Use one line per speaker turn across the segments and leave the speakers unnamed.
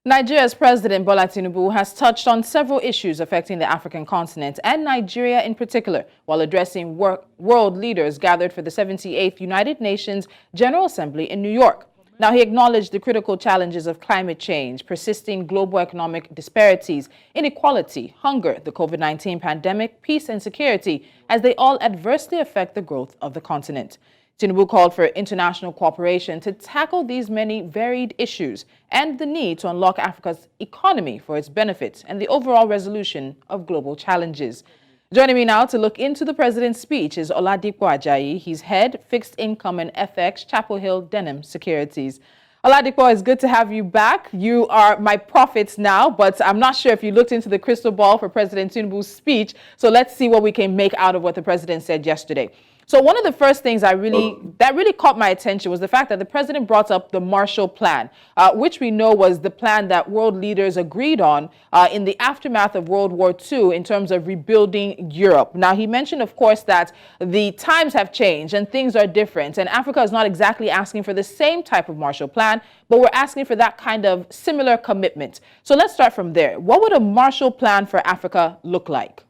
Nigeria's President Bola Tinubu has touched on several issues affecting the African continent and Nigeria in particular, while addressing world leaders gathered for the 78th United Nations General Assembly in New York. Now, he acknowledged the critical challenges of climate change, persisting global economic disparities, inequality, hunger, the COVID-19 pandemic, peace and security, as they all adversely affect the growth of the continent. Tinubu called for international cooperation to tackle these many varied issues and the need to unlock Africa's economy for its benefit and the overall resolution of global challenges. Joining me now to look into the president's speech is Oladipo Ajayi. He's head fixed income and FX, Chapel Hill Denham Securities. Oladipo, it's good to have you back. You are my prophet now, but I'm not sure if you looked into the crystal ball for President Tinubu's speech. So let's see what we can make out of what the president said yesterday. So one of the first things that really caught my attention was the fact that the president brought up the Marshall Plan, which we know was the plan that world leaders agreed on in the aftermath of World War II in terms of rebuilding Europe. Now, he mentioned, of course, that the times have changed and things are different, and Africa is not exactly asking for the same type of Marshall Plan, but we're asking for that kind of similar commitment. So let's start from there. What would a Marshall Plan for Africa look like?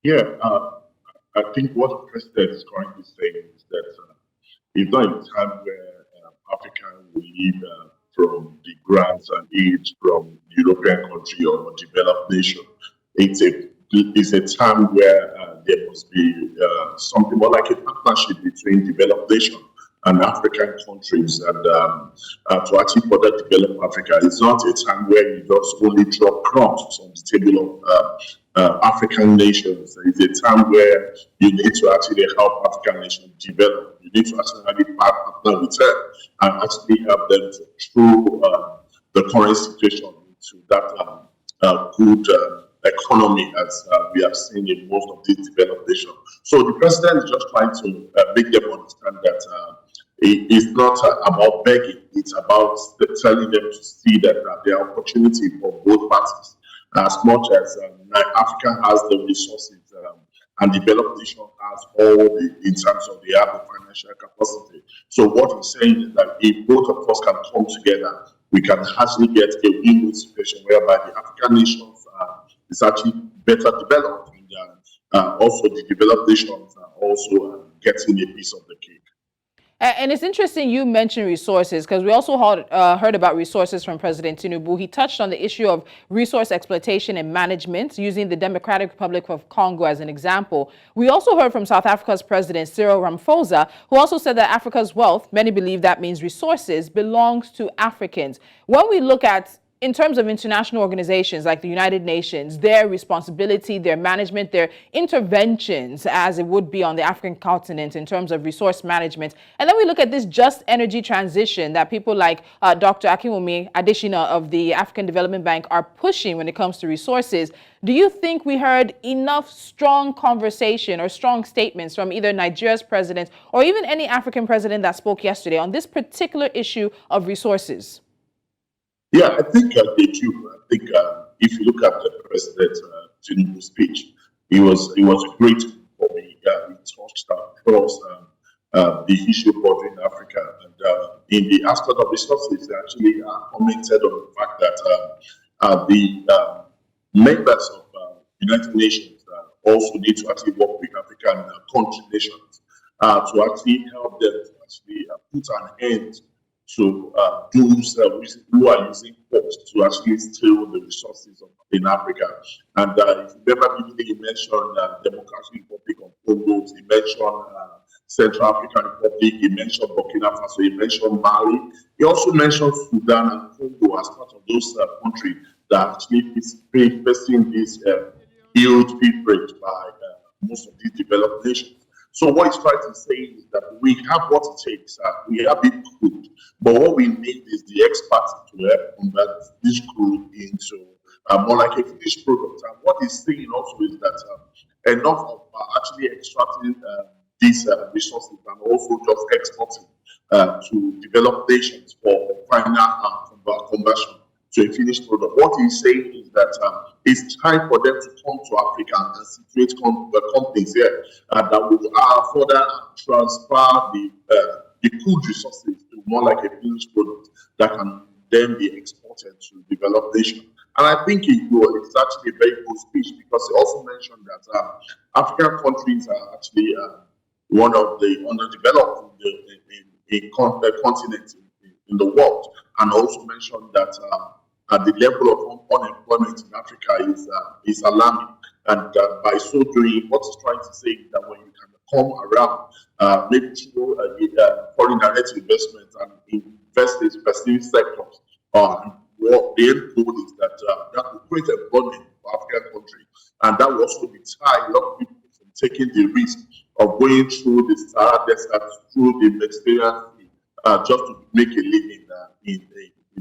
Yeah. I think what the president is currently saying is that it's not a time where Africa will live from the grants and aid from European country or developed nation. It's a time where there must be something more like a partnership between developed nation and African countries, and to actually further develop Africa. It's not a time where you just only drop crumbs on the table of African nations. It's a time where you need to actually help African nations develop. You need to actually partner with them and actually help them through the current situation into that good economy as we have seen in most of these developed nations. So the president is just trying to make them understand that it's not about begging, it's about telling them to see that there are opportunity for both parties. As much as Africa has the resources and developed nation has all in terms of they have the financial capacity. So what he's saying is that if both of us can come together, we can actually get a win-win situation whereby the African nations is actually better developed, and also the developed nations are also getting a piece of the cake.
And it's interesting you mentioned resources, because we also heard about resources from President Tinubu. He touched on the issue of resource exploitation and management, using the Democratic Republic of Congo as an example. We also heard from South Africa's President Cyril Ramaphosa, who also said that Africa's wealth, many believe that means resources, belongs to Africans. When we look at in terms of international organizations like the United Nations, their responsibility, their management, their interventions, as it would be on the African continent in terms of resource management. And then we look at this just energy transition that people like Dr. Akinwumi Adesina of the African Development Bank are pushing when it comes to resources. Do you think we heard enough strong conversation or strong statements from either Nigeria's president or even any African president that spoke yesterday on this particular issue of resources?
Yeah, I think they do. I think if you look at the President Tinubu's speech, it was great for me. He touched across the issue bordering Africa, and in the aspect of resources, they actually commented on the fact that the members of United Nations also need to actually work with African country nations to actually help them to actually put an end to those who are using force to actually steal the resources in Africa. And if you remember, he mentioned Democratic Republic of Congo, he mentioned Central African Republic, he mentioned Burkina Faso, he mentioned Mali, he also mentioned Sudan and Congo as part of those countries that actually is facing this huge fever by most of these developed nations. So what he's trying to say is that we have what it takes, we have it good, but what we need is the experts to help convert this crude into more like a finished product. And what he's saying also is that enough of actually extracting these resources and also just exporting to developed nations for final conversion to a finished product. What he's saying is that it's time for them to come to Africa and situate companies here that will further transfer the good resources to more like a finished product that can then be exported to developed nations. And I think it's actually a very good speech because he also mentioned that African countries are actually one of the underdeveloped continents in the world, and also mentioned that the level of unemployment in Africa is alarming. And by so doing, what he's trying to say is that when you can come around, maybe through foreign direct investment and invest in specific sectors, what the end goal is that that will create employment for African countries, and that will also deter a lot of people from taking the risk of going through the Sahara Desert, through the Mediterranean Sea, just to make a living in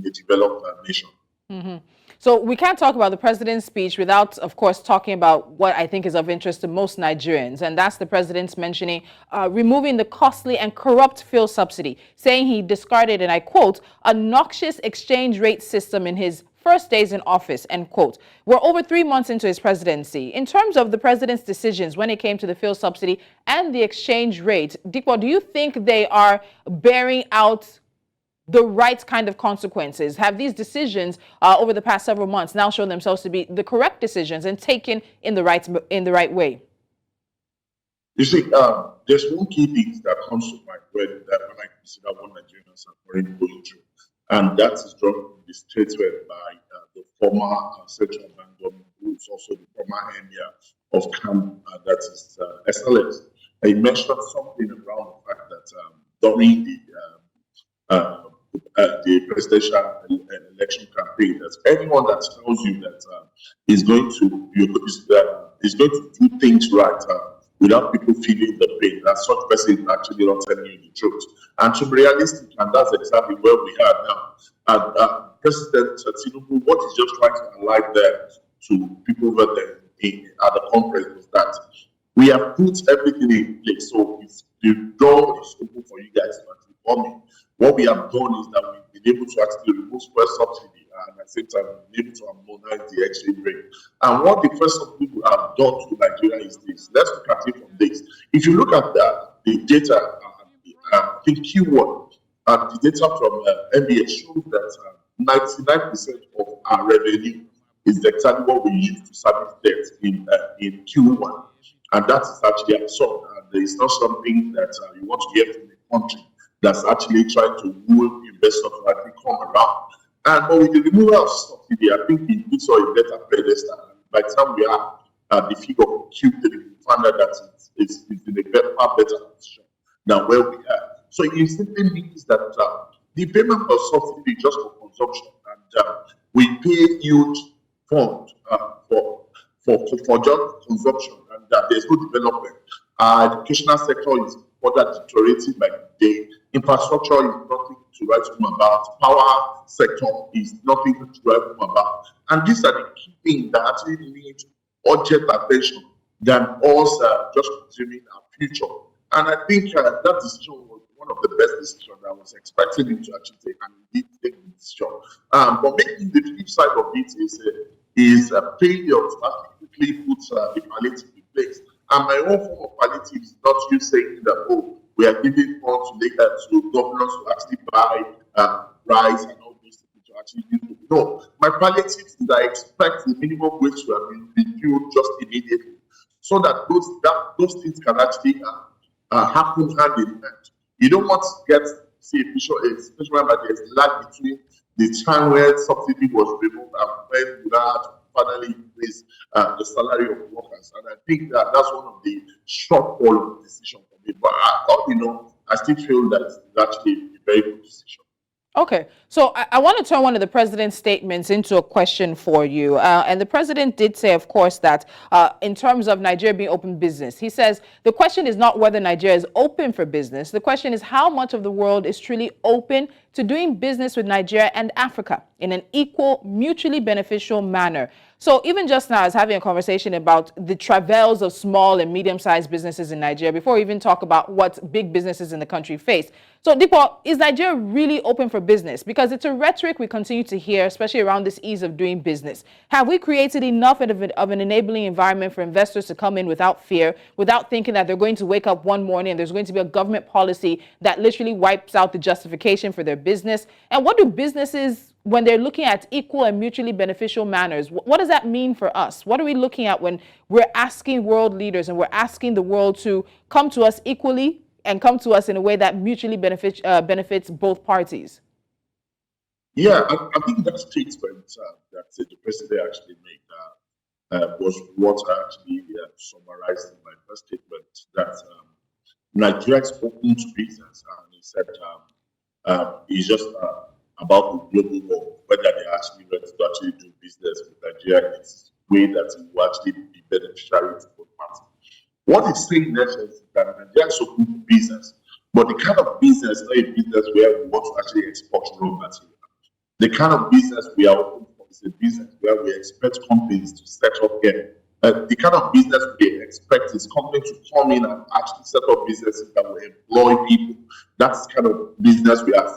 a developed nation.
Mm-hmm. So we can't talk about the president's speech without, of course, talking about what I think is of interest to most Nigerians. And that's the president's mentioning removing the costly and corrupt fuel subsidy, saying he discarded, and I quote, a noxious exchange rate system in his first days in office, end quote. We're over 3 months into his presidency. In terms of the president's decisions when it came to the fuel subsidy and the exchange rate, Dipo, do you think they are bearing out the right kind of consequences? Have these decisions over the past several months now shown themselves to be the correct decisions and taken in the right way?
You see, there's one key thing that comes to mind when I consider what Nigerians are currently going through, and that is drawn from the statement by the former central bank governor, who is also the former emir of CAM, that is SLS. He mentioned something around the fact that during the presidential election campaign, that anyone that tells you that is going to do things right without people feeling the pain, that such person is actually not telling you the truth. And to be realistic, and that's exactly where we are now. And President Tinubu, what he's just trying to highlight there to people over there at the conference was that we have put everything in place, so the door is open for you guys to actually come in. What we have done is that we've been able to actually remove fuel subsidy, and at the same time, we've been able to harmonize the exchange rate. And what the first people have done to Nigeria is this. Let's look at it from this. If you look at the data, I think Q1, the data from NBA shows that 99% of our revenue is exactly what we use to service debt in Q1. And that is actually absurd. And it's not something that you want to hear from the country that's actually trying to woo investors to actually come around. But with the removal of subsidy, I think we saw a better pedestal. By the time we are at the figure of Q3, we found out that it's in a far better position than where we are. So it simply means that the payment of subsidy is just for consumption, and we pay huge funds for just consumption, and there's no development. Our educational sector is further deteriorating by the day. Infrastructure is nothing to write home about. Power sector is nothing to write home about. And these are the key things that actually need urgent attention than us just consuming our future. And I think that decision was one of the best decisions I was expecting him to actually take, and he did take the decision. But making the flip side of it is a failure to actually quickly put the palliative in place. And my own form of palliative is not you saying that, oh, we are giving funds to governors to actually buy rice and all these things to actually use it. No, my palliative is that I expect the minimum wage to have been reviewed just immediately, so that those things can actually happen hand in hand. You don't want to get, see, a situation where there's a lag between the time where subsidy was removed and when you had finally increase the salary of workers. And I think that's one of the shortfall of the decision for me. But I still feel that it's actually a very good decision.
Okay, so I want to turn one of the president's statements into a question for you. And the president did say, of course, that in terms of Nigeria being open business, he says the question is not whether Nigeria is open for business. The question is how much of the world is truly open to doing business with Nigeria and Africa in an equal, mutually beneficial manner. So even just now, I was having a conversation about the travails of small and medium-sized businesses in Nigeria before we even talk about what big businesses in the country face. So Dipo, is Nigeria really open for business? Because it's a rhetoric we continue to hear, especially around this ease of doing business. Have we created enough of an enabling environment for investors to come in without fear, without thinking that they're going to wake up one morning and there's going to be a government policy that literally wipes out the justification for their business? And what do businesses when they're looking at equal and mutually beneficial manners, what does that mean for us? What are we looking at when we're asking world leaders and we're asking the world to come to us equally and come to us in a way that mutually benefits both parties?
Yeah, I think that statement that the president actually made was what I actually summarized in my first statement, that Nigeria is open to business, and he said it's just about the global world, whether they are actually ready to actually do business with Nigeria in this way that it will actually be beneficial to both parties. What he's saying next is that Nigeria is open to business, but the kind of business, not a business where we want to actually export raw material. The kind of business we are open for is a business where we expect companies to set up here. The kind of business we expect is companies to come in and actually set up businesses that will employ people. That's the kind of business we are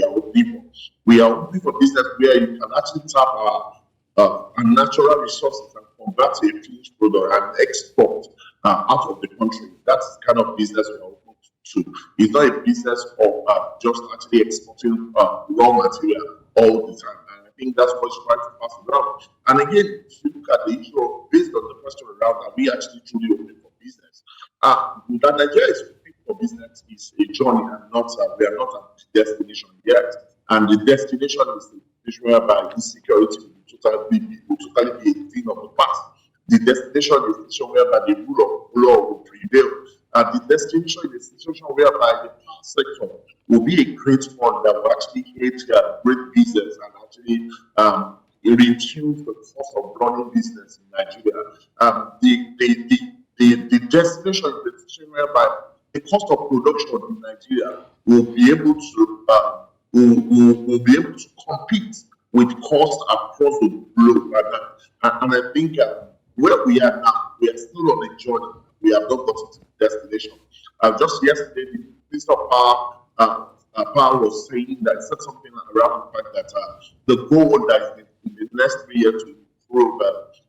open for. We are open for business where you can actually tap our natural resources and convert to a finished product and export out of the country. That's the kind of business we are open to. It's not a business of just actually exporting raw material all the time. And I think that's what's trying to pass around. And again, if you look at the issue of, based on the question around, are we actually truly open for business? That Nigeria is open for business is a journey, and not we are not at the destination yet. And the destination is the destination whereby insecurity will totally be a thing of the past. The destination is the destination whereby the rule of law will prevail. And the destination is the situation whereby the power sector will be a great fund that will actually create great business and actually reduce the cost of running business in Nigeria. The destination is the situation whereby the cost of production in Nigeria will be able to compete with costs across the globe. And I think where we are now, we are still on a journey. We have not gotten to the destination. Just yesterday, the Minister of Power was saying that, said something around the fact that the goal that is in the next 3 years to improve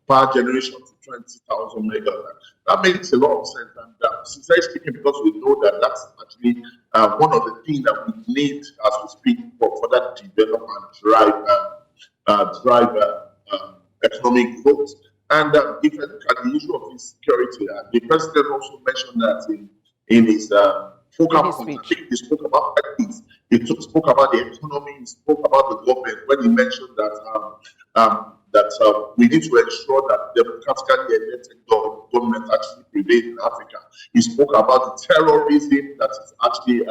power generation to 20,000 megawatts. That makes a lot of sense. And sincerely speaking, because we know that that's actually one of the things that we need as we speak for further development and drive economic growth. And if I look at the issue of insecurity, the president also mentioned that in his focal point. I think he spoke about things. He spoke about the economy. He spoke about the government when he mentioned that we need to ensure that democratically elected government actually prevails in Africa. He spoke about the terrorism that is actually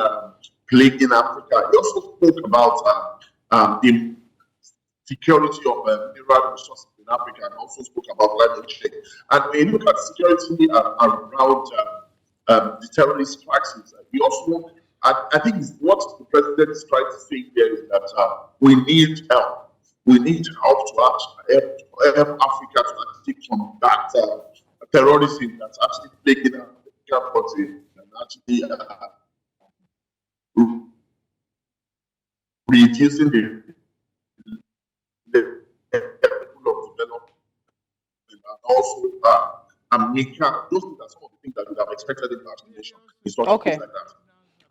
plaguing Africa. He also spoke about the security of mineral resources in Africa, and also spoke about climate change. And when you look at security around the terrorist practices, we also, I think what the president is trying to say here is that we need help. We need help to actually help Africa to actually combat terrorism that's actually plaguing African country, and actually reducing the level of development, and also America. Those are some of the things that we have expected in our nation. It's not things like that.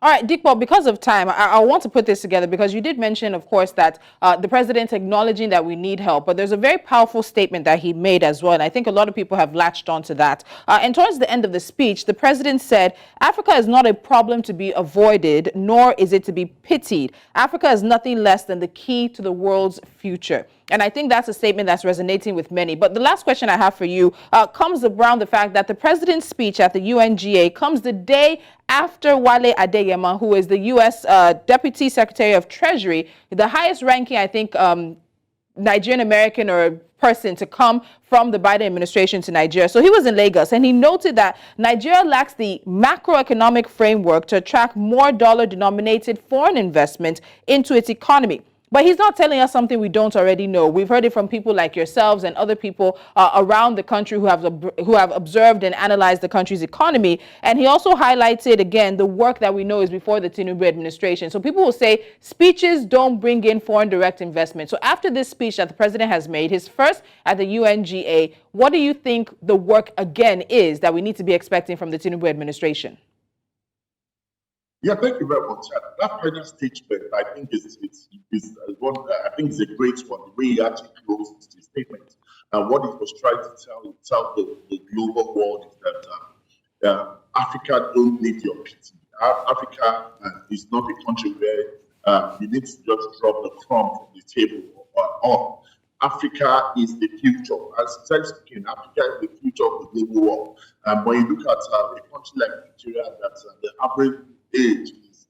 All right, Dikpo, because of time, I want to put this together because you did mention, of course, that the president acknowledging that we need help, but there's a very powerful statement that he made as well, and I think a lot of people have latched onto that. And towards the end of the speech, the president said, Africa is not a problem to be avoided, nor is it to be pitied. Africa is nothing less than the key to the world's future. And I think that's a statement that's resonating with many. But the last question I have for you comes around the fact that the president's speech at the UNGA comes the day after Wale Adeyemo, who is the U.S. Deputy Secretary of Treasury, the highest ranking, I think, Nigerian American or person to come from the Biden administration to Nigeria. So he was in Lagos, and he noted that Nigeria lacks the macroeconomic framework to attract more dollar-denominated foreign investment into its economy. But he's not telling us something we don't already know. We've heard it from people like yourselves and other people around the country who have observed and analyzed the country's economy. And he also highlighted, again, the work that we know is before the Tinubu administration. So people will say speeches don't bring in foreign direct investment. So after this speech that the president has made, his first at the UNGA, what do you think the work, again, is that we need to be expecting from the Tinubu administration?
Yeah, thank you very much. That final statement, I think, is one. I think it's a great one. The way he actually closed the statement, and what it was trying to tell the global world is that Africa don't need your pity. Africa is not a country where you need to just drop the crumb from the table on. Africa is the future. As I'm speaking, Africa is the future of the global world. When you look at a country like Nigeria, that the average age is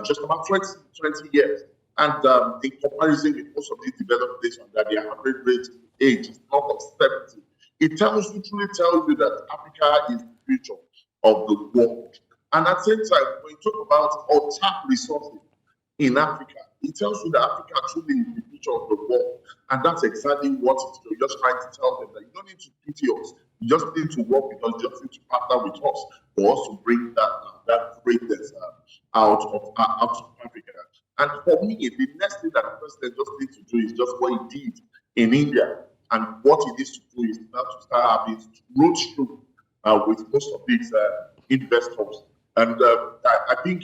just about 20 years. And in comparison with most of these developed nations, that their average rate age is not of 70. It truly tells you that Africa is the future of the world. And at the same time, when you talk about untapped resources in Africa, it tells you that Africa truly is the future of the world. And that's exactly what you're just trying to tell them, that you don't need to pity us. You just need to work with us, you just need to partner with us for us to bring that greatness out of Africa. And for me, the next thing that the president just needs to do is just what he did in India. And what he needs to do is now to start having road through with most of these investors. And I think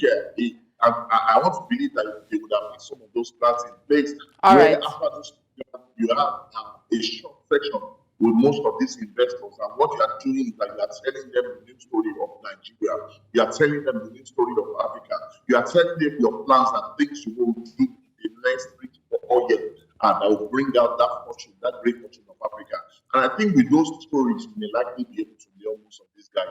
I want to believe that they would have had some of those plans in place.
All right.
After this, you have a short section with most of these investors, and what you are doing is that you are telling them the new story of Nigeria. You are telling them the new story of Africa. You are telling them your plans and things you will do in the next 3 to 4 years, and that will bring out that fortune, that great fortune of Africa. And I think with those stories, we may likely be able to nail most of these guys.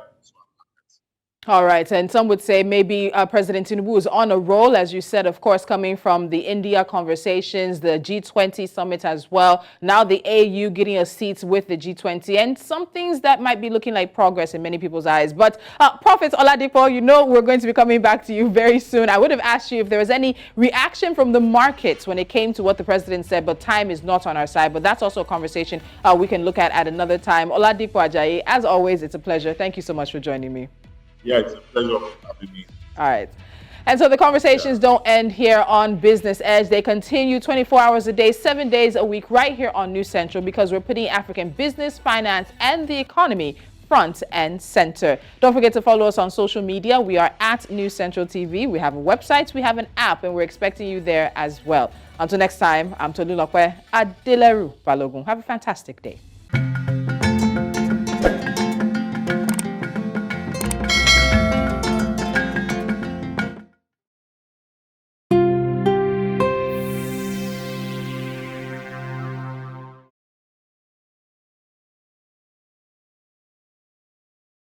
All right. And some would say maybe President Tinubu is on a roll, as you said, of course, coming from the India conversations, the G20 summit as well. Now the AU getting a seat with the G20, and some things that might be looking like progress in many people's eyes. But Prophet Oladipo, you know we're going to be coming back to you very soon. I would have asked you if there was any reaction from the markets when it came to what the president said, but time is not on our side. But that's also a conversation we can look at another time. Oladipo Ajayi, as always, it's a pleasure. Thank you so much for joining me.
Yeah, it's a pleasure having me.
All right. And so the conversations don't end here on Business Edge. They continue 24 hours a day, 7 days a week, right here on News Central, because we're putting African business, finance, and the economy front and center. Don't forget to follow us on social media. We are at News Central TV. We have a website, we have an app, and we're expecting you there as well. Until next time, I'm Tolulope, Adeleru-Balogun. Have a fantastic day.